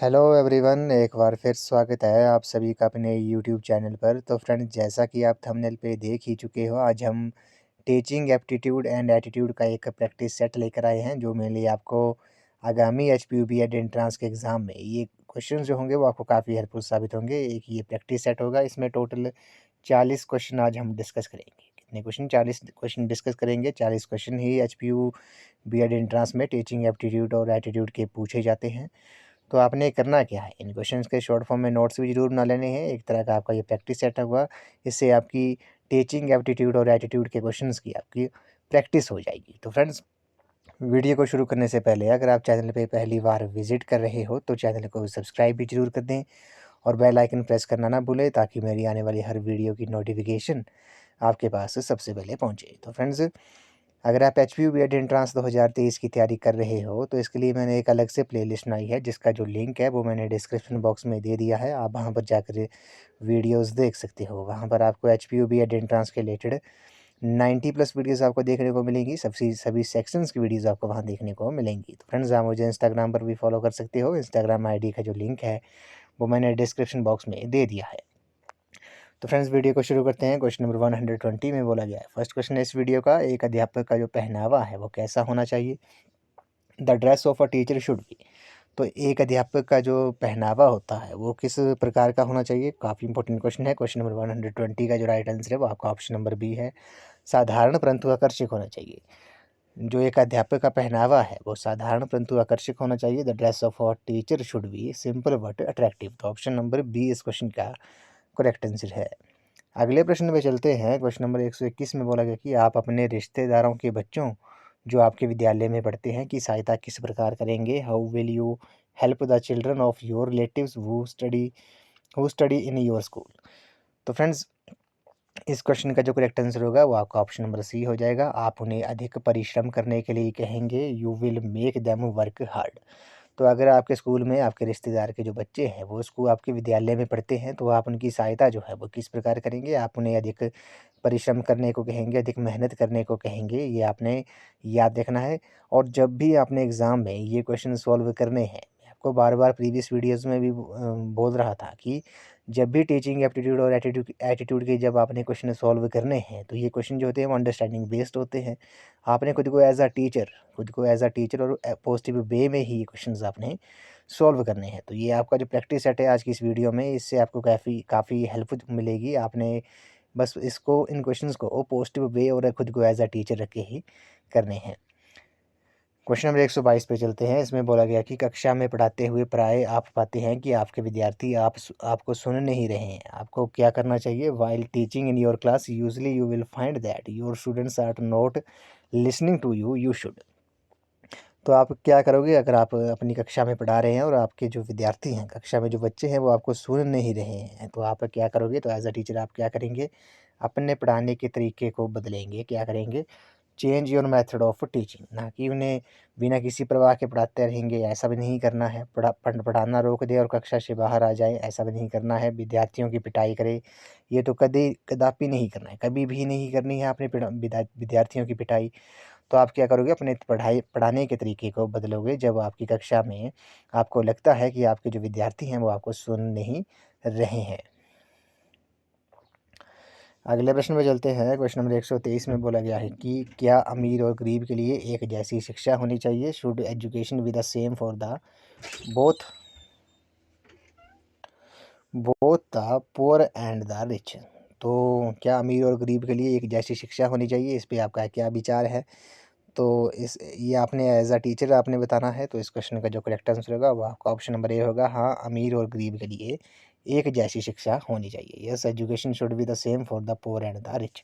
Hello everyone, एक बार फिर स्वागत है आप सभी का अपने यूट्यूब चैनल पर। तो फ्रेंड्स, जैसा कि आप थंबनेल पे देख ही चुके हो, आज हम टीचिंग एप्टीट्यूड एंड एटीट्यूड का एक प्रैक्टिस सेट लेकर आए हैं, जो मेनली आपको आगामी एचपीयूबी एंट्रेंस के एग्ज़ाम में ये क्वेश्चन जो होंगे वो आपको काफ़ी हेल्पफुल साबित होंगे। एक ये प्रैक्टिस सेट होगा, इसमें टोटल 40 क्वेश्चन आज हम डिस्कस करेंगे। कितने क्वेश्चन? 40 क्वेश्चन डिस्कस करेंगे। 40 क्वेश्चन ही एचपीयूबी एंट्रेंस में टीचिंग एप्टीट्यूड और एटीट्यूड के पूछे जाते हैं। तो आपने करना क्या है, इन क्वेश्चंस के शॉर्ट फॉर्म में नोट्स भी ज़रूर बना लेने हैं। एक तरह का आपका ये प्रैक्टिस सेट होगा, इससे आपकी टीचिंग एप्टीट्यूड और एटीट्यूड के क्वेश्चंस की आपकी प्रैक्टिस हो जाएगी। तो फ्रेंड्स, वीडियो को शुरू करने से पहले अगर आप चैनल पे पहली बार विजिट कर रहे हो तो चैनल को सब्सक्राइब भी ज़रूर कर दें और बेल आइकन प्रेस करना ना भूलें, ताकि मेरी आने वाली हर वीडियो की नोटिफिकेशन आपके पास सबसे पहले पहुँचे। तो फ्रेंड्स, अगर आप एचपीयू बीएड एंट्रेंस 2023 की तैयारी कर रहे हो तो इसके लिए मैंने एक अलग से प्लेलिस्ट बनाई है, जिसका जो लिंक है वो मैंने डिस्क्रिप्शन बॉक्स में दे दिया है। आप वहां पर जाकर वीडियोस देख सकते हो। वहां पर आपको एचपीयू बीएड एंट्रेंस के रिलेटेड 90+ वीडियोस आपको देखने को मिलेंगी। सभी सेक्शंस की वीडियोस आपको वहां देखने को मिलेंगी। तो फ्रेंड्स, आप मुझे इंस्टाग्राम पर भी फॉलो कर सकते हो। इंस्टाग्राम आईडी का जो लिंक है वो मैंने डिस्क्रिप्शन बॉक्स में दे दिया है। तो फ्रेंड्स, वीडियो को शुरू करते हैं। क्वेश्चन नंबर 120 में बोला गया है। फर्स्ट क्वेश्चन है इस वीडियो का, एक अध्यापक का जो पहनावा है वो कैसा होना चाहिए? The dress of a teacher should be. तो एक अध्यापक का जो पहनावा होता है वो किस प्रकार का होना चाहिए? काफ़ी इंपॉर्टेंट क्वेश्चन है। क्वेश्चन नंबर 120 का जो राइट आंसर है वो आपका ऑप्शन नंबर बी है, साधारण परंतु आकर्षक होना चाहिए। जो एक अध्यापक का पहनावा है वो साधारण परंतु आकर्षक होना चाहिए। The dress of a teacher should be simple but attractive. तो ऑप्शन नंबर बी इस क्वेश्चन का करेक्ट आंसर है। अगले प्रश्न पे चलते हैं। क्वेश्चन नंबर 121 में बोला गया कि आप अपने रिश्तेदारों के बच्चों जो आपके विद्यालय में पढ़ते हैं की सहायता किस प्रकार करेंगे? How will you help the children of your relatives who study in your school? तो फ्रेंड्स, इस क्वेश्चन का जो करेक्ट आंसर होगा वो आपका ऑप्शन नंबर सी हो जाएगा। आप उन्हें अधिक परिश्रम करने के लिए कहेंगे। You will make them work hard. तो अगर आपके स्कूल में आपके रिश्तेदार के जो बच्चे हैं वो स्कूल आपके विद्यालय में पढ़ते हैं तो आप उनकी सहायता जो है वो किस प्रकार करेंगे? आप उन्हें अधिक परिश्रम करने को कहेंगे, अधिक मेहनत करने को कहेंगे। ये आपने याद रखना है। और जब भी आपने एग्ज़ाम में ये क्वेश्चन सॉल्व करने हैं, मैं आपको बार-बार प्रीवियस वीडियोज़ में भी बोल रहा था कि जब भी टीचिंग एप्टीट्यूड और एटीट्यूड के जब आपने क्वेश्चन सॉल्व करने हैं, तो ये क्वेश्चन जो होते हैं वो अंडरस्टैंडिंग बेस्ड होते हैं। आपने खुद को एज़ अ टीचर और पॉजिटिव वे में ही ये क्वेश्चंस आपने सॉल्व करने हैं। तो ये आपका जो प्रैक्टिस सेट है आज की इस वीडियो में, इससे आपको काफ़ी काफ़ी हेल्प मिलेगी। आपने बस इन क्वेश्चंस को पॉजिटिव वे और खुद को एज़ अ टीचर रख के ही करने हैं। क्वेश्चन नंबर 122 पे चलते हैं। इसमें बोला गया कि कक्षा में पढ़ाते हुए प्राय आप पाते हैं कि आपके विद्यार्थी आपको सुन नहीं रहे हैं। आपको क्या करना चाहिए? While teaching in your class usually you will find that your students are not listening to you, you should. तो आप क्या करोगे अगर आप अपनी कक्षा में पढ़ा रहे हैं और आपके जो विद्यार्थी हैं, कक्षा में जो बच्चे हैं वो आपको सुन नहीं रहे हैं, तो आप क्या करोगे? तो एज़ अ टीचर आप क्या करेंगे? अपने पढ़ाने के तरीके को बदलेंगे। क्या करेंगे? Change your method of teaching. ना कि उन्हें बिना किसी परवाह के पढ़ाते रहेंगे, ऐसा भी नहीं करना है। पढ़ाना रोक दें और कक्षा से बाहर आ जाएँ, ऐसा भी नहीं करना है। विद्यार्थियों की पिटाई करें, ये तो कदापि नहीं करना है, कभी भी नहीं करनी है आपने विद्यार्थियों की पिटाई। तो आप क्या करोगे? अपने पढ़ाने के तरीके को बदलोगे जब आपकी कक्षा में आपको लगता है कि आपके जो विद्यार्थी हैं वो आपको सुन नहीं रहे हैं। अगले प्रश्न में चलते हैं। क्वेश्चन नंबर 123 में बोला गया है कि क्या अमीर और गरीब के लिए एक जैसी शिक्षा होनी चाहिए? Should education be the same for the both both the poor and the rich? तो क्या अमीर और गरीब के लिए एक जैसी शिक्षा होनी चाहिए? इस पे आपका क्या विचार है? तो इस ये आपने एज़ अ टीचर आपने बताना है। तो इस क्वेश्चन का जो करेक्ट आंसर होगा वो आपका ऑप्शन नंबर ए होगा। हाँ, अमीर और गरीब के लिए एक जैसी शिक्षा होनी चाहिए। Yes, education should be the same for the poor and the rich.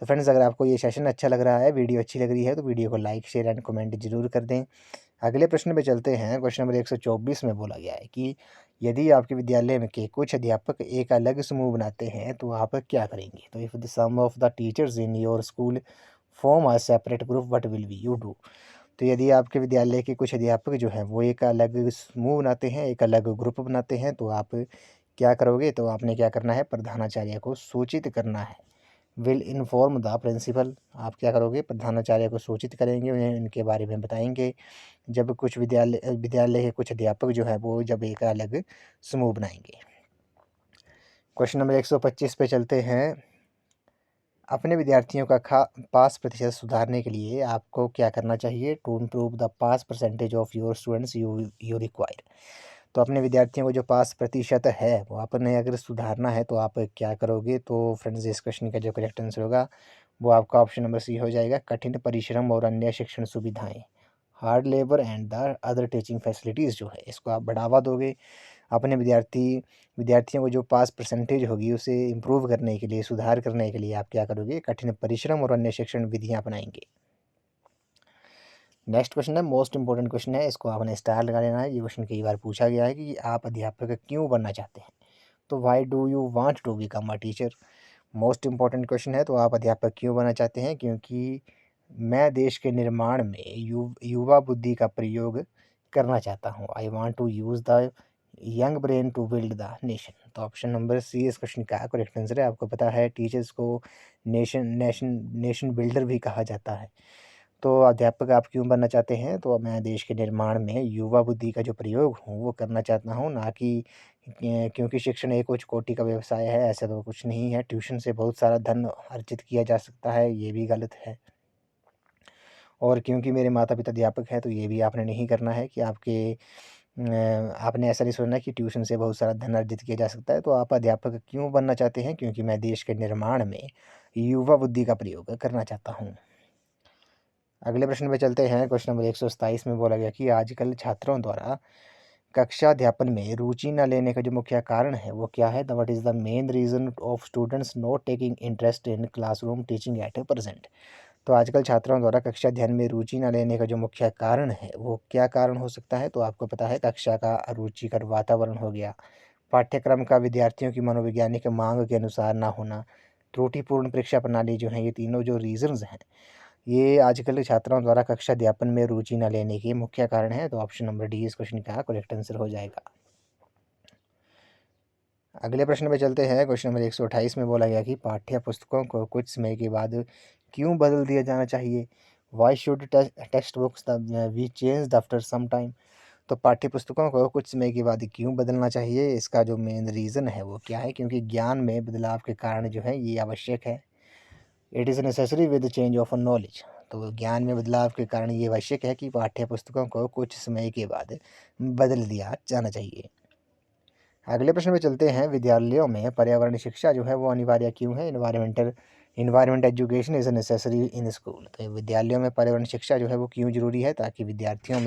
तो फ्रेंड्स, अगर आपको ये सेशन अच्छा लग रहा है, वीडियो अच्छी लग रही है, तो वीडियो को लाइक, शेयर एंड कमेंट जरूर कर दें। अगले प्रश्न पे चलते हैं। क्वेश्चन नंबर 124 में बोला गया है कि यदि आपके विद्यालय में के कुछ अध्यापक एक अलग समूह बनाते हैं तो आप क्या करेंगे? तो if the some of the teachers in your school form a separate group what will be you do? तो यदि आपके विद्यालय के कुछ अध्यापक जो हैं वो एक अलग समूह बनाते हैं, एक अलग ग्रुप बनाते हैं, तो आप क्या करोगे? तो आपने क्या करना है? प्रधानाचार्य को सूचित करना है। विल इन्फॉर्म द प्रिंसिपल, आप क्या करोगे, प्रधानाचार्य को सूचित करेंगे, उन्हें उनके बारे में बताएंगे। जब कुछ विद्यालय के कुछ अध्यापक जो है वो जब एक अलग समूह बनाएंगे। क्वेश्चन नंबर 125 पे चलते हैं। अपने विद्यार्थियों का पास प्रतिशत सुधारने के लिए आपको क्या करना चाहिए? To improve the pass percentage of your students you require. तो अपने विद्यार्थियों को जो पास प्रतिशत है वो आपने अगर सुधारना है तो आप क्या करोगे? तो फ्रेंड्स इस क्वेश्चन का जो करेक्ट आंसर होगा वो आपका ऑप्शन नंबर सी हो जाएगा, कठिन परिश्रम और अन्य शिक्षण सुविधाएं। Hard labour and the other teaching facilities जो है इसको आप बढ़ावा दोगे। अपने विद्यार्थियों को जो पास परसेंटेज होगी उसे इम्प्रूव करने के लिए, सुधार करने के लिए आप क्या करोगे? कठिन परिश्रम और अन्य शिक्षण विधियां अपनाएंगे। नेक्स्ट क्वेश्चन है, मोस्ट इंपॉर्टेंट क्वेश्चन है, इसको आपने स्टार लगा लेना है। ये क्वेश्चन कई बार पूछा गया है कि आप अध्यापक क्यों बनना चाहते हैं? तो why do you want to become a teacher? Most important question है। तो आप अध्यापक क्यों बनना चाहते हैं? क्योंकि मैं देश के निर्माण में युवा बुद्धि का प्रयोग करना चाहता हूँ। I want to use the young brain to build the nation. तो ऑप्शन नंबर सी इस क्वेश्चन का करेक्ट आंसर है। आपको पता है टीचर्स को नेशन बिल्डर भी कहा जाता है। तो अध्यापक आप क्यों बनना चाहते हैं? तो मैं देश के निर्माण में युवा बुद्धि का जो प्रयोग हूँ वो करना चाहता हूँ, ना कि क्योंकि शिक्षण एक उच्च कोटि का व्यवसाय है, ऐसा तो कुछ नहीं है। ट्यूशन से बहुत सारा धन अर्जित किया जा सकता है, ये भी गलत है। और क्योंकि मेरे माता पिता अध्यापक हैं तो ये भी आपने नहीं करना है कि आपने ऐसा नहीं सोचना कि ट्यूशन से बहुत सारा धन अर्जित किया जा सकता है। तो आप अध्यापक क्यों बनना चाहते हैं? क्योंकि मैं देश के निर्माण में युवा बुद्धि का प्रयोग करना चाहता हूँ। अगले प्रश्न पे चलते हैं। क्वेश्चन नंबर 127 में बोला गया कि आजकल छात्रों द्वारा कक्षा अध्यापन में रुचि न लेने का जो मुख्य कारण है वो क्या है? What is the main reason of students not taking interest in classroom teaching at present. तो आजकल छात्रों द्वारा कक्षा अध्ययन में रुचि न लेने का जो मुख्य कारण है वो क्या कारण हो सकता है? तो आपको पता है कक्षा का अरुचिकर वातावरण हो गया, पाठ्यक्रम का विद्यार्थियों की मनोवैज्ञानिक मांग के अनुसार ना होना, त्रुटिपूर्ण परीक्षा प्रणाली जो है, ये तीनों जो रीजंस हैं ये आजकल छात्रों द्वारा कक्षा अध्यापन में रुचि न लेने के मुख्य कारण है। तो ऑप्शन नंबर डी इस क्वेश्चन का करेक्ट आंसर हो जाएगा। अगले प्रश्न पे चलते हैं। क्वेश्चन नंबर 128 में बोला गया कि पाठ्य पुस्तकों को कुछ समय के बाद क्यों बदल दिया जाना चाहिए? Why should text books we change after some time. तो पाठ्य पुस्तकों को कुछ समय के बाद क्यों बदलना चाहिए? इसका जो मेन रीज़न है वो क्या है? क्योंकि ज्ञान में बदलाव के कारण जो है ये आवश्यक है। It is necessary with change of knowledge. तो ज्ञान में बदलाव के कारण ये आवश्यक है कि पाठ्य पुस्तकों को कुछ समय के बाद बदल दिया जाना चाहिए। अगले प्रश्न में चलते हैं। विद्यालयों में पर्यावरण शिक्षा जो है वो अनिवार्य क्यों है? Environment education is necessary in school. तो विद्यालयों में पर्यावरण शिक्षा जो है वो क्यों जरूरी है? ताकि विद्यार्थियों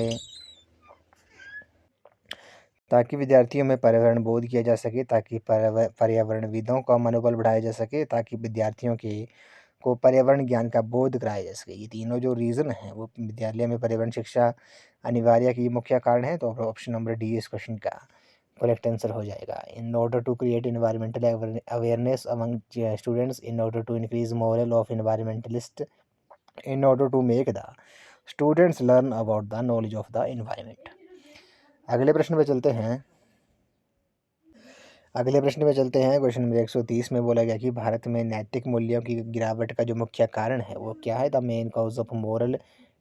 में पर्यावरण बोध किया जा सके, ताकि पर्यावरणविदों का मनोबल बढ़ाया जा सके, ताकि विद्यार्थियों के को पर्यावरण ज्ञान का बोध कराया जा सके। ये तीनों जो रीज़न हैं वो विद्यालय में पर्यावरण शिक्षा अनिवार्य की मुख्य कारण है। तो ऑप्शन नंबर डी इस क्वेश्चन का करेक्ट आंसर हो जाएगा। In order to create environmental awareness among students, in order to increase moral of environmentalist, in order to make the students learn about the knowledge of the environment. अगले प्रश्न पे चलते हैं। क्वेश्चन नंबर 130 में बोला गया कि भारत में नैतिक मूल्यों की गिरावट का जो मुख्य कारण है वो क्या है? The main cause of moral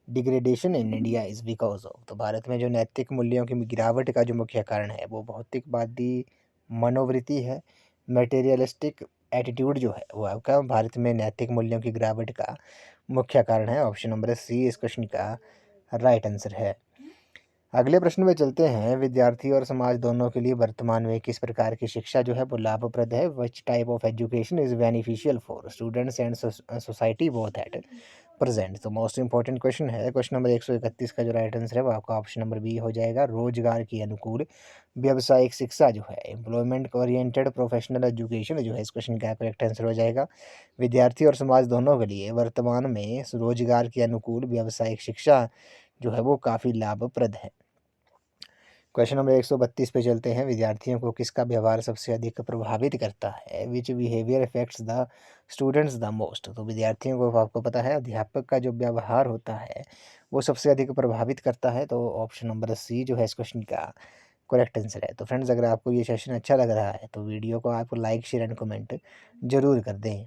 degradation in India is because of. तो भारत में जो नैतिक मूल्यों की गिरावट का जो मुख्य कारण है वो भौतिकवादी मनोवृत्ति है, मटेरियलिस्टिक एटीट्यूड जो है वो आपका भारत में नैतिक मूल्यों की गिरावट का मुख्य कारण है। ऑप्शन नंबर सी इस क्वेश्चन का राइट आंसर है। अगले प्रश्न में चलते हैं। विद्यार्थी और समाज दोनों के लिए वर्तमान में किस प्रकार की शिक्षा जो है वो लाभप्रद है? Which type of education is beneficial for students and society both at present. तो मोस्ट इंपॉर्टेंट क्वेश्चन है। क्वेश्चन नंबर 131 का जो राइट आंसर है वो आपका ऑप्शन नंबर बी हो जाएगा। रोजगार के अनुकूल व्यावसायिक शिक्षा जो है, एम्प्लॉयमेंट ओरिएंटेड प्रोफेशनल एजुकेशन जो है, इस क्वेश्चन का करेक्ट आंसर हो जाएगा। विद्यार्थी और समाज दोनों के लिए वर्तमान में रोजगार के अनुकूल व्यावसायिक शिक्षा जो है वो काफ़ी लाभप्रद है। क्वेश्चन नंबर 132 पे चलते हैं। विद्यार्थियों को किसका व्यवहार सबसे अधिक प्रभावित करता है? Which behaviour affects the students the most. तो विद्यार्थियों को आपको पता है अध्यापक का जो व्यवहार होता है वो सबसे अधिक प्रभावित करता है। तो ऑप्शन नंबर सी जो है इस क्वेश्चन का करेक्ट आंसर है। तो फ्रेंड्स अगर आपको ये सेशन अच्छा लग रहा है तो वीडियो को आप लाइक शेयर एंड कमेंट जरूर कर दें।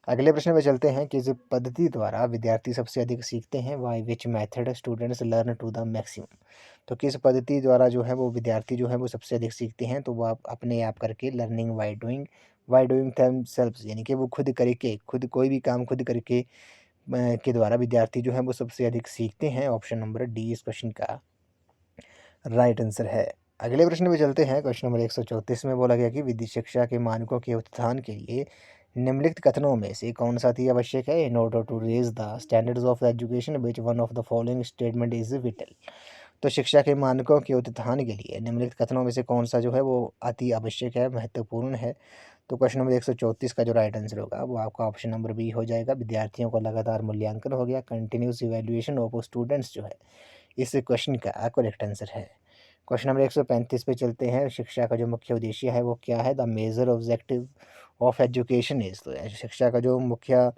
अगले प्रश्न पे चलते हैं, किस पद्धति द्वारा विद्यार्थी सबसे अधिक सीखते हैं? Why which method students learn to the maximum. तो किस पद्धति द्वारा जो है वो विद्यार्थी जो है वो सबसे अधिक सीखते हैं? तो वो आप अपने आप करके, लर्निंग बाय डूइंग थemselves, यानी कि वो खुद करके, खुद कोई भी काम खुद करके के द्वारा विद्यार्थी जो है वो सबसे अधिक सीखते हैं। ऑप्शन नंबर डी इस क्वेश्चन का राइट आंसर है। अगले प्रश्न पे चलते हैं। क्वेश्चन नंबर 134 में बोला गया कि विधि शिक्षा के मानकों के उत्थान के लिए निम्नलिखित कथनों में से कौन सा अति आवश्यक है? In order to raise the standards of education which one of the following statement is vital. तो शिक्षा के मानकों के उत्थान के लिए निम्नलिखित कथनों में से कौन सा जो है वो अति आवश्यक है, महत्वपूर्ण है? तो क्वेश्चन नंबर 134 का जो राइट आंसर होगा वो आपका ऑप्शन नंबर बी हो जाएगा। विद्यार्थियों का लगातार मूल्यांकन हो गया, कंटिन्यूस इवैल्यूएशन ऑफ स्टूडेंट्स जो है इस क्वेश्चन का करेक्ट आंसर है। क्वेश्चन नंबर 135 पे चलते हैं। शिक्षा का जो मुख्य उद्देश्य है वो क्या है? The major objective of education is. तो शिक्षा का जो मुख्य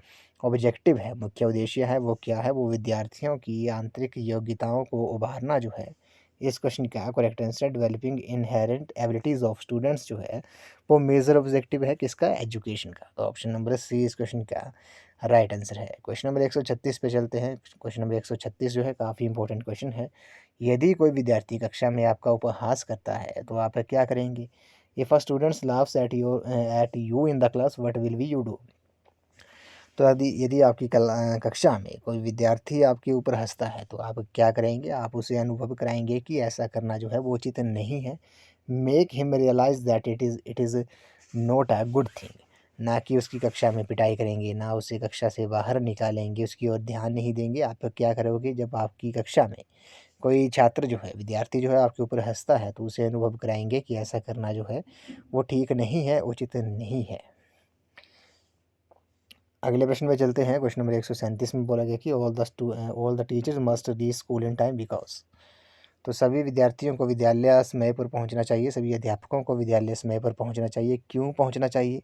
ऑब्जेक्टिव है, मुख्य उद्देश्य है वो क्या है? वो विद्यार्थियों की आंतरिक योग्यताओं को उभारना जो है इस क्वेश्चन का correct answer. Developing inherent abilities of students जो है वो मेजर ऑब्जेक्टिव है किसका? एजुकेशन का। तो ऑप्शन नंबर सी इस क्वेश्चन का राइट आंसर है। क्वेश्चन नंबर 136 पे चलते हैं। क्वेश्चन नंबर 136 जो है काफ़ी इंपॉर्टेंट क्वेश्चन है। यदि कोई विद्यार्थी कक्षा में आपका उपहास करता है तो आप क्या करेंगे? If a students laughs at you in the class what will be you do. तो यदि यदि आपकी कक्षा में कोई विद्यार्थी आपके ऊपर हंसता है तो आप क्या करेंगे? आप उसे अनुभव कराएंगे कि ऐसा करना जो है वो उचित नहीं है। Make him realize that it is not a good thing. ना कि उसकी कक्षा में पिटाई करेंगे, ना उसे कक्षा से बाहर निकालेंगे, उसकी ओर ध्यान नहीं देंगे। आप क्या करोगे? जब आपकी कक्षा में कोई छात्र जो है, विद्यार्थी जो है आपके ऊपर हंसता है तो उसे अनुभव कराएंगे कि ऐसा करना जो है वो ठीक नहीं है, उचित नहीं है। अगले प्रश्न पे चलते हैं। क्वेश्चन नंबर 137 में बोला गया कि all the teachers must reach school in time because. तो सभी विद्यार्थियों को विद्यालय समय पर पहुंचना चाहिए, सभी अध्यापकों को विद्यालय समय पर पहुंचना चाहिए। क्यों पहुंचना चाहिए?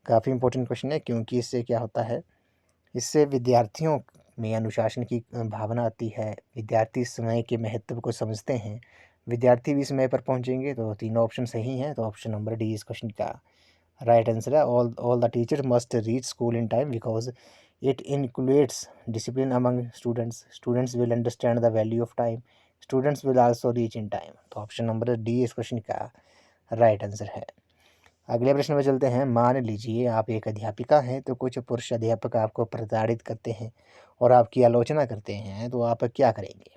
काफ़ी इंपॉर्टेंट क्वेश्चन है, क्योंकि इससे क्या होता है, इससे विद्यार्थियों में अनुशासन की भावना आती है। विद्यार्थी समय के महत्व को समझते हैं। विद्यार्थी भी समय पर पहुंचेंगे। तो तीनों ऑप्शन सही हैं। तो ऑप्शन नंबर डी इस क्वेश्चन का राइट आंसर है। All the teacher must reach school in time because it includes discipline among students. Students will understand the value of time. Students will also reach in time. तो option number D इस क्वेश्चन का right answer है। अगले प्रश्न में चलते हैं। मान लीजिए आप एक अध्यापिका हैं तो कुछ पुरुष अध्यापक आपको प्रताड़ित करते हैं और आपकी आलोचना करते हैं, तो आप क्या करेंगे?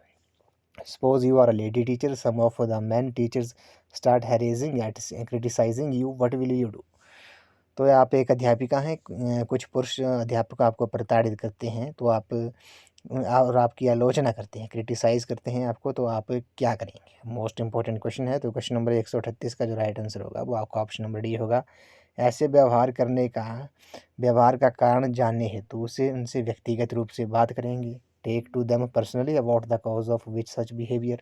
Suppose you are a lady teacher, some of the man teachers start harassing at criticizing you, what will you do. तो आप एक अध्यापिका हैं, कुछ पुरुष अध्यापक आपको प्रताड़ित करते हैं तो आप और आपकी आलोचना करते हैं, क्रिटिसाइज़ करते हैं आपको, तो आप क्या करेंगे? मोस्ट इंपॉर्टेंट क्वेश्चन है। तो क्वेश्चन नंबर 138 का जो राइट आंसर होगा वो आपका ऑप्शन नंबर डी होगा। ऐसे व्यवहार का कारण जानने हेतु उसे उनसे व्यक्तिगत रूप से बात करेंगे। Take to them personally about the cause of which such behaviour.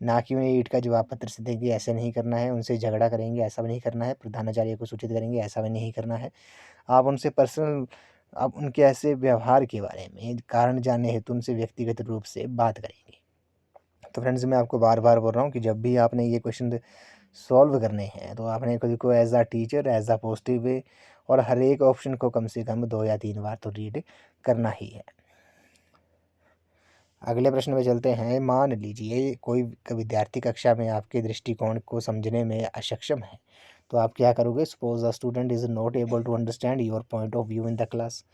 ना कि उन्हें ईंट का जवाब पत्र से देंगे, ऐसा नहीं करना है। उनसे झगड़ा करेंगे, ऐसा भी नहीं करना है। प्रधानाचार्य को सूचित करेंगे, ऐसा भी नहीं करना है। आप उनसे पर्सनल आप उनके ऐसे व्यवहार के बारे में कारण जानने हेतु उनसे व्यक्तिगत रूप से बात करेंगे। तो फ्रेंड्स, मैं आपको बार बार बोल रहा हूँ कि जब भी आपने ये क्वेश्चन सॉल्व करने हैं तो आपने खुद को as a teacher, as a positive way, और हर एक ऑप्शन को कम से कम 2 या 3 बार तो रीड करना ही है। अगले प्रश्न में चलते हैं। मान लीजिए कोई विद्यार्थी कक्षा में आपके दृष्टिकोण को समझने में अक्षम है, तो आप क्या करोगे? Suppose the student is not able to understand your point of view in the class.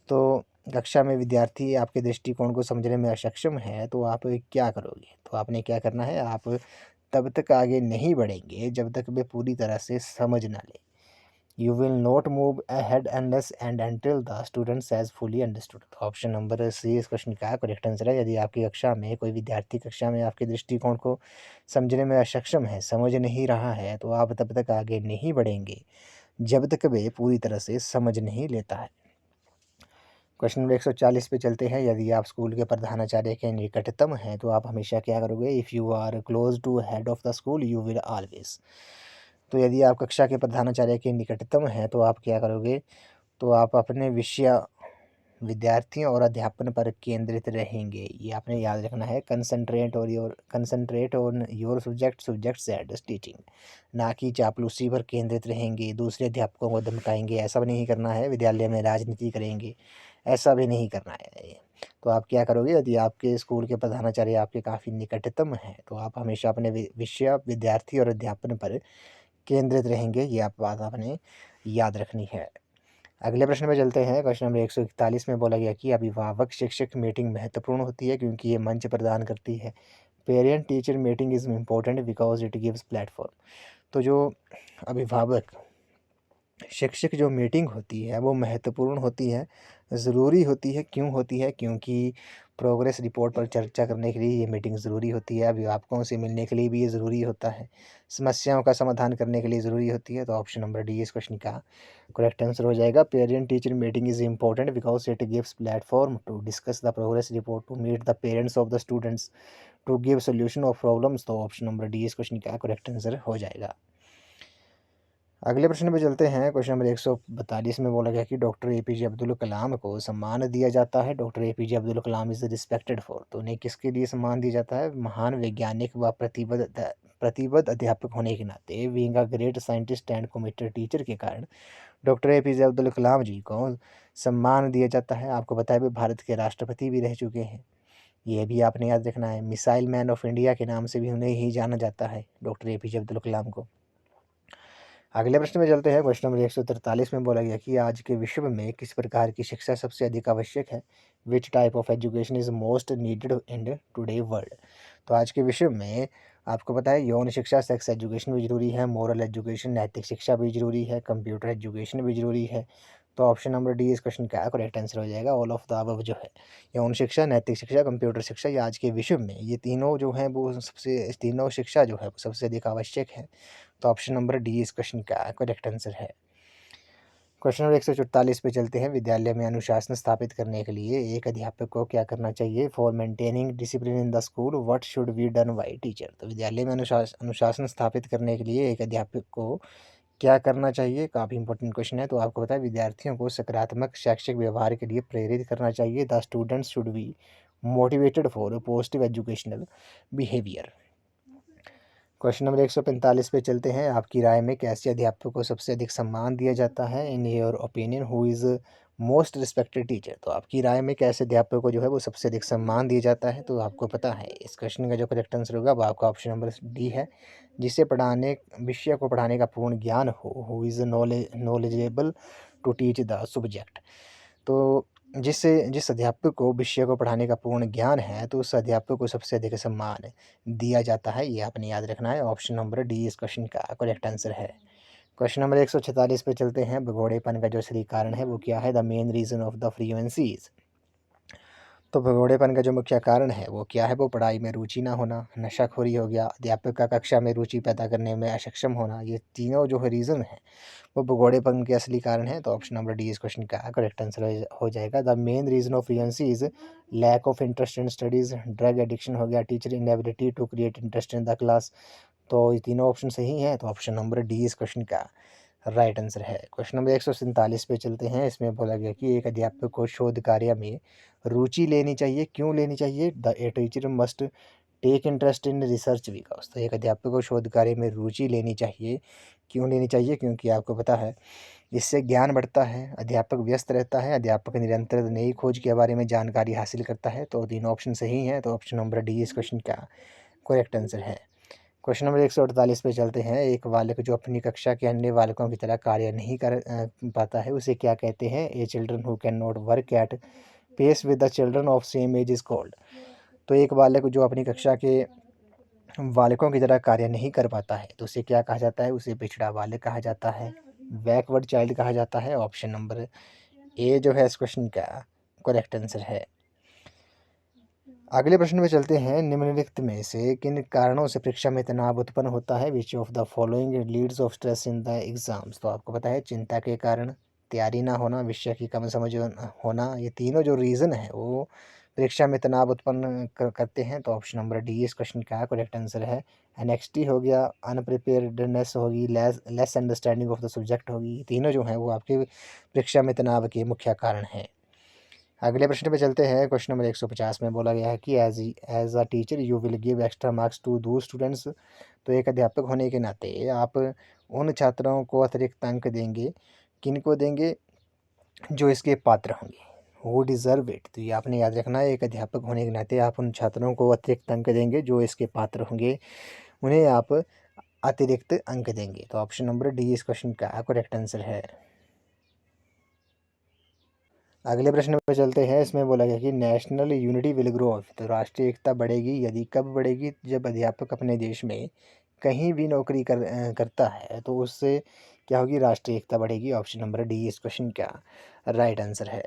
तो कक्षा में विद्यार्थी आपके दृष्टिकोण को समझने में अक्षम है तो आप क्या करोगे? तो आपने क्या करना है, आप तब तक आगे नहीं बढ़ेंगे जब तक वे पूरी तरह से समझ ना ले। You will not move ahead unless and until the students has fully understood. Option number C इस क्वेश्चन का करेक्ट आंसर है। यदि आपकी कक्षा में कोई विद्यार्थी कक्षा में आपके दृष्टिकोण को समझने में अक्षम है, समझ नहीं रहा है, तो आप तब तक आगे नहीं बढ़ेंगे जब तक वे पूरी तरह से समझ नहीं लेता है। क्वेश्चन नंबर 140 पे चलते हैं। यदि आप स्कूल के प्रधानाचार्य के निकटतम हैं तो आप हमेशा क्या करोगे? If you are close to head of the school you will always. तो यदि आप कक्षा के प्रधानाचार्य के निकटतम हैं तो आप क्या करोगे? तो आप अपने विषय विद्यार्थियों और अध्यापन पर केंद्रित रहेंगे। ये आपने याद रखना है। Concentrate on your subjects and teaching, ना कि चापलूसी पर केंद्रित रहेंगे, दूसरे अध्यापकों को धमकाएंगे, ऐसा भी नहीं करना है। विद्यालय में राजनीति करेंगे, ऐसा भी नहीं करना है। तो आप क्या करोगे, यदि आपके स्कूल के प्रधानाचार्य आपके काफ़ी निकटतम हैं तो आप हमेशा अपने विषय, विद्यार्थी और अध्यापन पर केंद्रित रहेंगे। ये आप बात आपने याद रखनी है। अगले प्रश्न में चलते हैं। क्वेश्चन नंबर 141 में बोला गया कि अभिभावक शिक्षक मीटिंग महत्वपूर्ण होती है क्योंकि ये मंच प्रदान करती है। Parent teacher meeting is important because it gives platform. तो जो अभिभावक शिक्षक जो मीटिंग होती है वो महत्वपूर्ण होती है, ज़रूरी होती है। क्यों होती है? क्योंकि प्रोग्रेस रिपोर्ट पर चर्चा करने के लिए ये मीटिंग ज़रूरी होती है, अभिभावकों से मिलने के लिए भी ये ज़रूरी होता है, समस्याओं का समाधान करने के लिए ज़रूरी होती है। तो ऑप्शन नंबर डी इस क्वेश्चन का करेक्ट आंसर हो जाएगा। Parent teacher meeting is important because it gives platform to discuss the progress report, to meet the parents of the students, to give solution of problems. तो option number D इस क्वेश्चन का correct answer हो जाएगा। अगले प्रश्न पे चलते हैं। क्वेश्चन नंबर 142 में बोला गया कि डॉक्टर एपीजे अब्दुल कलाम को सम्मान दिया जाता है। Doctor APJ Abdul Kalam is respected for, तो उन्हें किसके लिए सम्मान दिया जाता है? महान वैज्ञानिक व प्रतिबद्ध अध्यापक होने के नाते, being a great scientist and committed teacher के कारण डॉक्टर एपीजे अब्दुल कलाम जी को सम्मान दिया जाता है। आपको पता है वे भारत के राष्ट्रपति भी रह चुके हैं, ये भी आपने याद रखना है। मिसाइल मैन ऑफ इंडिया के नाम से भी उन्हें ही जाना जाता है, डॉक्टर एपीजे अब्दुल कलाम को। अगले प्रश्न में चलते हैं। क्वेश्चन नंबर 143 में बोला गया कि आज के विश्व में किस प्रकार की शिक्षा सबसे अधिक आवश्यक है? Which type of education is most needed in today world. तो आज के विश्व में आपको पता है यौन शिक्षा, सेक्स एजुकेशन भी जरूरी है, मोरल एजुकेशन, नैतिक शिक्षा भी जरूरी है, कंप्यूटर एजुकेशन भी जरूरी है। तो ऑप्शन नंबर डी इस क्वेश्चन का करेक्ट आंसर हो जाएगा। ऑल ऑफ द अबव जो है, यौन शिक्षा, नैतिक शिक्षा, कंप्यूटर शिक्षा, ये आज के विश्व में ये तीनों जो हैं वो सबसे, तीनों शिक्षा जो है वो सबसे अधिक आवश्यक है। तो ऑप्शन नंबर डी इस क्वेश्चन का करेक्ट आंसर है। क्वेश्चन नंबर 144 पे चलते हैं। विद्यालय में अनुशासन स्थापित करने के लिए एक अध्यापक को क्या करना चाहिए? For maintaining discipline in the school what should be done by teacher. तो विद्यालय में अनुशासन स्थापित करने के लिए एक अध्यापक को क्या करना चाहिए? काफ़ी इंपॉर्टेंट क्वेश्चन है। तो आपको पता है विद्यार्थियों को सकारात्मक शैक्षिक व्यवहार के लिए प्रेरित करना चाहिए। The students should be motivated for positive educational behaviour. Question number 145 पे चलते हैं। आपकी राय में कैसे अध्यापक को सबसे अधिक सम्मान दिया जाता है? In your opinion who is most respected teacher. तो आपकी राय में कैसे अध्यापक को जो है वो सबसे अधिक सम्मान दिया जाता है? तो आपको पता है इस क्वेश्चन का जो करेक्ट आंसर होगा वो आपका ऑप्शन नंबर डी है, जिसे पढ़ाने, विषय को पढ़ाने का पूर्ण ज्ञान हो, who is knowledgeable to teach the subject. तो जिस अध्यापक को विषय को पढ़ाने का पूर्ण ज्ञान है तो उस अध्यापक को सबसे अधिक सम्मान दिया जाता है। ये आपने याद रखना है। ऑप्शन नंबर डी इस क्वेश्चन का करेक्ट आंसर है। क्वेश्चन नंबर 146 पे चलते हैं। भगोड़ेपन का जो सही कारण है वो क्या है? The main reason of the fluencies. तो भगोड़ेपन का जो मुख्य कारण है वो क्या है? वो पढ़ाई में रुचि ना होना, नशाखोरी हो गया, अध्यापक का कक्षा में रुचि पैदा करने में अक्षम होना। ये तीनों जो है रीज़न है वो भगोड़ेपन के असली कारण है। तो ऑप्शन नंबर डी इस क्वेश्चन का करेक्ट आंसर हो जाएगा। The main reason of fluency is lack of interest in studies, drug addiction हो गया, teacher inability to create interest in the class. तो ये तीनों ऑप्शन सही हैं। तो ऑप्शन नंबर डी इस क्वेश्चन का राइट आंसर है। क्वेश्चन नंबर 147 पे चलते हैं। इसमें बोला गया कि एक अध्यापक को शोध कार्य में रुचि लेनी चाहिए। क्यों लेनी चाहिए? The a teacher must take interest in research vikas. तो एक अध्यापक को शोध कार्य में रुचि लेनी चाहिए। क्यों लेनी चाहिए? क्योंकि आपको पता है इससे ज्ञान बढ़ता है, अध्यापक व्यस्त रहता है, अध्यापक निरंतर नई खोज के बारे में जानकारी हासिल करता है। तो तीनों ऑप्शन सही हैं। तो ऑप्शन नंबर डी इस क्वेश्चन का करेक्ट आंसर है। क्वेश्चन नंबर 148 पे चलते हैं। एक बालक जो अपनी कक्षा के अन्य बालकों की तरह कार्य नहीं कर पाता है उसे क्या कहते हैं? A children who can not work at pace with the children of same age is called. तो एक बालक जो अपनी कक्षा के बालकों की तरह कार्य नहीं कर पाता है तो उसे क्या कहा जाता है? उसे पिछड़ा बालक कहा जाता है, बैकवर्ड चाइल्ड कहा जाता है। ऑप्शन नंबर ए जो है इस क्वेश्चन का करेक्ट आंसर है। अगले प्रश्न में चलते हैं। निम्नलिखित में से किन कारणों से परीक्षा में तनाव उत्पन्न होता है? Which of the following Leeds of stress in the exams. तो आपको पता है चिंता के कारण, तैयारी ना होना, विषय की कम समझ होना, ये तीनों जो रीज़न है वो परीक्षा में तनाव उत्पन्न करते हैं। तो ऑप्शन नंबर डी इस क्वेश्चन का करेक्ट आंसर है। एनएक्सटी हो गया, अनप्रिपेयर्डनेस होगी, less understanding of the subject होगी, ये तीनों जो हैं वो आपके परीक्षा में तनाव के मुख्य कारण हैं। अगले प्रश्न पे चलते हैं। क्वेश्चन नंबर 150 में बोला गया है कि as a teacher you will give extra marks to दो स्टूडेंट्स। तो एक अध्यापक होने के नाते आप उन छात्रों को अतिरिक्त अंक देंगे, किन को देंगे, जो इसके पात्र होंगे, वो डिज़र्व इट। तो ये आपने याद रखना है, एक अध्यापक होने के नाते आप उन छात्रों को अतिरिक्त अंक देंगे जो इसके पात्र होंगे, उन्हें आप अतिरिक्त अंक देंगे। तो ऑप्शन नंबर डी इस क्वेश्चन का करेक्ट आंसर है। अगले प्रश्न पे चलते हैं। इसमें बोला गया कि नेशनल यूनिटी विल ग्रो। तो राष्ट्रीय एकता बढ़ेगी यदि कब बढ़ेगी, जब अध्यापक अपने देश में कहीं भी नौकरी करता है तो उससे क्या होगी, राष्ट्रीय एकता बढ़ेगी। ऑप्शन नंबर डी इस क्वेश्चन का राइट आंसर है।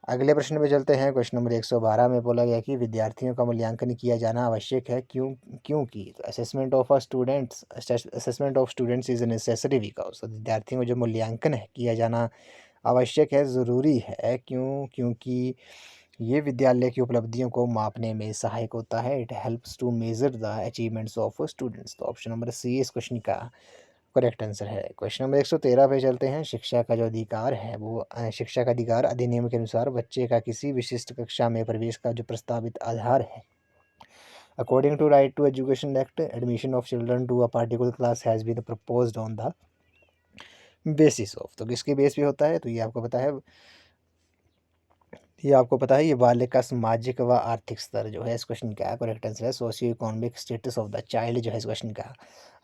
अगले प्रश्न पे चलते हैं। क्वेश्चन नंबर 112 में बोला गया कि विद्यार्थियों का मूल्यांकन किया जाना आवश्यक है, क्योंकि तो assessment of students is necessary because. तो विद्यार्थियों का जो मूल्यांकन है किया जाना आवश्यक है, ज़रूरी है, क्योंकि ये विद्यालय की उपलब्धियों को मापने में सहायक होता है। It helps to measure the achievements of students. तो ऑप्शन नंबर सी इस क्वेश्चन का करेक्ट आंसर है। क्वेश्चन नंबर 113 पे चलते हैं। शिक्षा का जो अधिकार है वो शिक्षा का अधिकार अधिनियम के अनुसार बच्चे का किसी विशिष्ट कक्षा में प्रवेश का जो प्रस्तावित आधार है। According to right to education act, admission of children to a particular class has been proposed on the basis of. तो किसके बेस पे होता है, तो ये आपको पता है, ये बालक का सामाजिक व आर्थिक स्तर जो है इस क्वेश्चन का करेक्ट आंसर है। Socio economic status of the child जो है इस क्वेश्चन का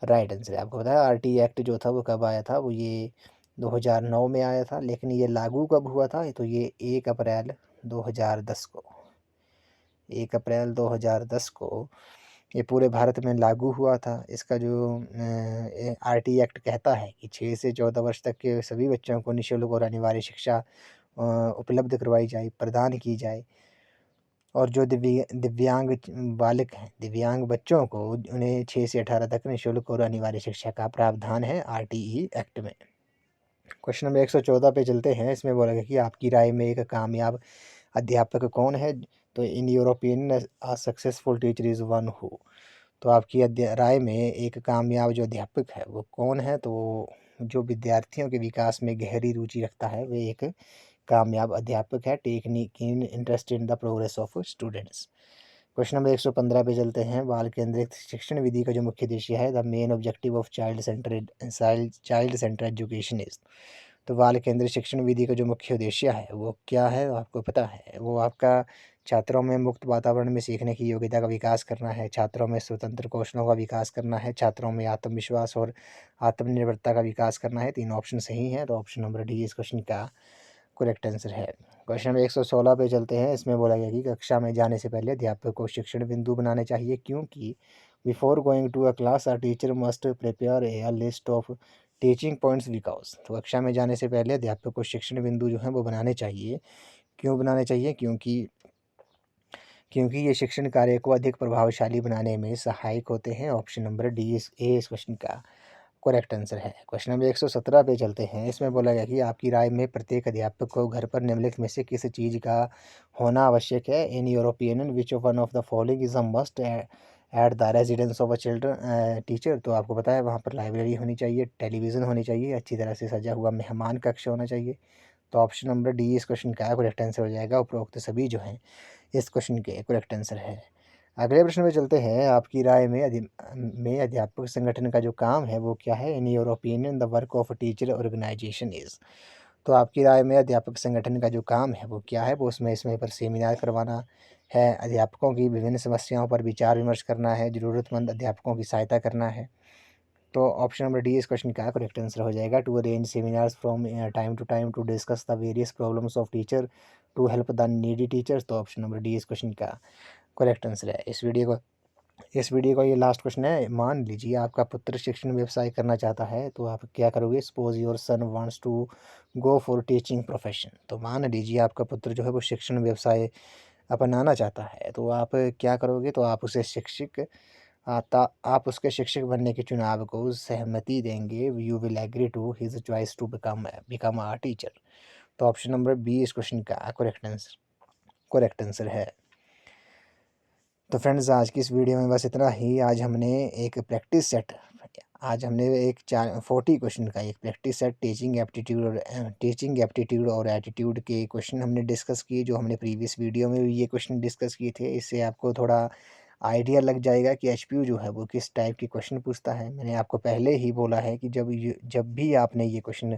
राइट आंसर है। आपको पता है आरटी एक्ट जो था वो कब आया था, वो ये 2009 में आया था, लेकिन ये लागू कब हुआ था, तो ये 1 अप्रैल 2010 को, 1 अप्रैल 2010 को ये पूरे भारत में लागू हुआ था। इसका जो आरटी एक्ट कहता है कि 6 से 14 वर्ष तक के सभी बच्चों को निःशुल्क और अनिवार्य शिक्षा उपलब्ध करवाई जाए, प्रदान की जाए। और जो दिव्यांग बालक हैं, दिव्यांग बच्चों को, उन्हें 6 से 18 तक निःशुल्क और अनिवार्य शिक्षा का प्रावधान है आरटीई एक्ट में। क्वेश्चन नंबर 114 पे चलते हैं। इसमें बोला गया कि आपकी राय में एक कामयाब अध्यापक कौन है। तो in European a successful teacher is one who. तो आपकी राय में एक कामयाब जो अध्यापक है वो कौन है, तो जो विद्यार्थियों के विकास में गहरी रुचि रखता है वे एक कामयाब अध्यापक है। Take keen interest in the progress of students. Question number 115 पे चलते हैं। बाल केंद्रित शिक्षण विधि का जो मुख्य उद्देश्य है, the main objective of child centre education is. तो बाल केंद्रित शिक्षण विधि का जो मुख्य उद्देश्य है वो क्या है, आपको पता है, वो आपका छात्रों में मुक्त वातावरण में सीखने की योग्यता का विकास करना है, छात्रों में स्वतंत्र कौशलों का विकास करना है, छात्रों में आत्मविश्वास और आत्मनिर्भरता का विकास करना है। 3 ऑप्शन सही हैं, तो ऑप्शन नंबर डी इस क्वेश्चन का करेक्ट आंसर है। क्वेश्चन नंबर 116 पे चलते हैं। इसमें बोला गया कि कक्षा में जाने से पहले अध्यापक को शिक्षण बिंदु बनाने चाहिए, क्योंकि before going to a class a teacher must prepare a list of teaching points because. तो कक्षा में जाने से पहले अध्यापक को शिक्षण बिंदु जो हैं वो बनाने चाहिए। क्यों बनाने चाहिए, क्योंकि ये शिक्षण कार्य को अधिक प्रभावशाली बनाने में सहायक होते हैं। ऑप्शन नंबर डी इस क्वेश्चन का करेक्ट आंसर है। क्वेश्चन नंबर 117 पे चलते हैं। इसमें बोला गया कि आपकी राय में प्रत्येक अध्यापक को घर पर निम्नलिखित में से किस चीज़ का होना आवश्यक है। In your opinion which one of the following is a must at the residence of a children teacher. तो आपको पता है वहाँ पर लाइब्रेरी होनी चाहिए, टेलीविज़न होनी चाहिए, अच्छी तरह से सजा हुआ मेहमान कक्ष होना चाहिए। तो ऑप्शन नंबर डी इस क्वेश्चन का करेक्ट आंसर हो जाएगा। उपरोक्त सभी जो हैं इस क्वेश्चन के करेक्ट आंसर है। अगले प्रश्न में चलते हैं। आपकी राय में अध्यापक संगठन का जो काम है वो क्या है। In your opinion the work of teacher organization is. तो आपकी राय में अध्यापक संगठन का जो काम है वो क्या है, वो इसमें पर सेमिनार करवाना है, अध्यापकों की विभिन्न समस्याओं पर विचार विमर्श करना है, ज़रूरतमंद अध्यापकों की सहायता करना है। तो ऑप्शन नंबर डी इस क्वेश्चन का करेक्ट आंसर हो जाएगा। To arrange seminars from time to time to discuss the various problems of teacher to help the needy teachers. तो ऑप्शन नंबर डी इस क्वेश्चन का करेक्ट आंसर है। इस वीडियो का ये लास्ट क्वेश्चन है। मान लीजिए आपका पुत्र शिक्षण व्यवसाय करना चाहता है, तो आप क्या करोगे। Suppose your son wants to go for teaching profession. तो मान लीजिए आपका पुत्र जो है वो शिक्षण व्यवसाय अपनाना चाहता है, तो आप क्या करोगे। तो आप उसके शिक्षक बनने के चुनाव को सहमति देंगे। You will agree to his choice to become a teacher. तो ऑप्शन नंबर बी इस क्वेश्चन का करेक्ट आंसर है। तो फ्रेंड्स आज की इस वीडियो में बस इतना ही। आज हमने एक प्रैक्टिस सेट आज हमने एक 40 क्वेश्चन का एक प्रैक्टिस सेट टीचिंग एप्टीट्यूड और एटीट्यूड के क्वेश्चन हमने डिस्कस किए, जो हमने प्रीवियस वीडियो में भी ये क्वेश्चन डिस्कस किए थे। इससे आपको थोड़ा आइडिया लग जाएगा कि एचपीयू जो है वो किस टाइप के क्वेश्चन पूछता है। मैंने आपको पहले ही बोला है कि जब भी आपने ये क्वेश्चन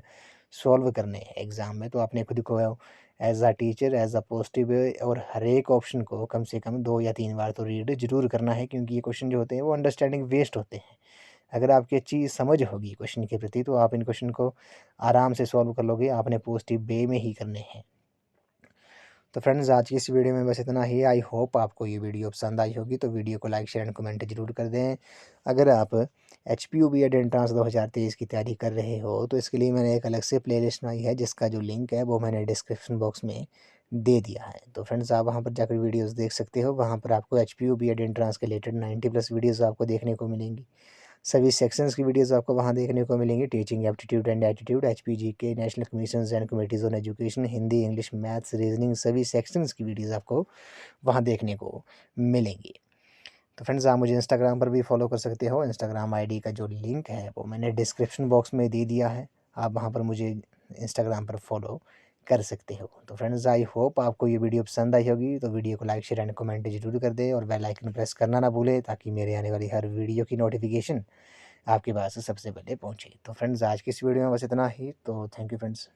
सॉल्व करने हैं एग्ज़ाम में, तो आपने खुद को as a teacher, as a positive और हर एक ऑप्शन को कम से कम 2 या 3 बार तो रीड ज़रूर करना है, क्योंकि ये क्वेश्चन जो होते हैं वो अंडरस्टैंडिंग बेस्ड होते हैं। अगर आपकी अच्छी समझ होगी क्वेश्चन के प्रति, तो आप इन क्वेश्चन को आराम से सॉल्व कर लोगे। आपने पॉजिटिव वे में ही करने हैं। तो फ्रेंड्स, आज की इस वीडियो में बस इतना ही। आई होप आपको ये वीडियो पसंद आई होगी, तो वीडियो को लाइक, शेयर एंड कमेंट जरूर कर दें। अगर आप एचपीयू बीएड एंट्रेंस 2023 की तैयारी कर रहे हो, तो इसके लिए मैंने एक अलग से प्लेलिस्ट बनाई है, जिसका जो लिंक है वो मैंने डिस्क्रिप्शन बॉक्स में दे दिया है। तो फ्रेंड्स, आप वहाँ पर जाकर वीडियोज़ देख सकते हो। वहाँ पर आपको एचपीयू बीएड एंट्रेंस के रिलेटेड 90+ वीडियोज़ आपको देखने को मिलेंगी। सभी सेक्शंस की वीडियोस आपको वहाँ देखने को मिलेंगी। Teaching aptitude and attitude, HPG के, national commissions and committees on education, Hindi, English, maths, reasoning, सभी सेक्शंस की वीडियोस आपको वहाँ देखने को मिलेंगी। तो फ्रेंड्स, आप मुझे इंस्टाग्राम पर भी फॉलो कर सकते हो। इंस्टाग्राम आईडी का जो लिंक है वो मैंने डिस्क्रिप्शन बॉक्स में दे दिया है। आप वहाँ पर मुझे इंस्टाग्राम पर फॉलो कर सकते हो। तो फ्रेंड्स, आई होप आपको ये वीडियो पसंद आई होगी। तो वीडियो को लाइक, शेयर एंड कमेंट जरूर कर दें, और बेल आइकन प्रेस करना ना भूलें, ताकि मेरे आने वाली हर वीडियो की नोटिफिकेशन आपके पास सबसे पहले पहुँचे। तो फ्रेंड्स, आज की इस वीडियो में बस इतना ही। तो थैंक यू फ्रेंड्स।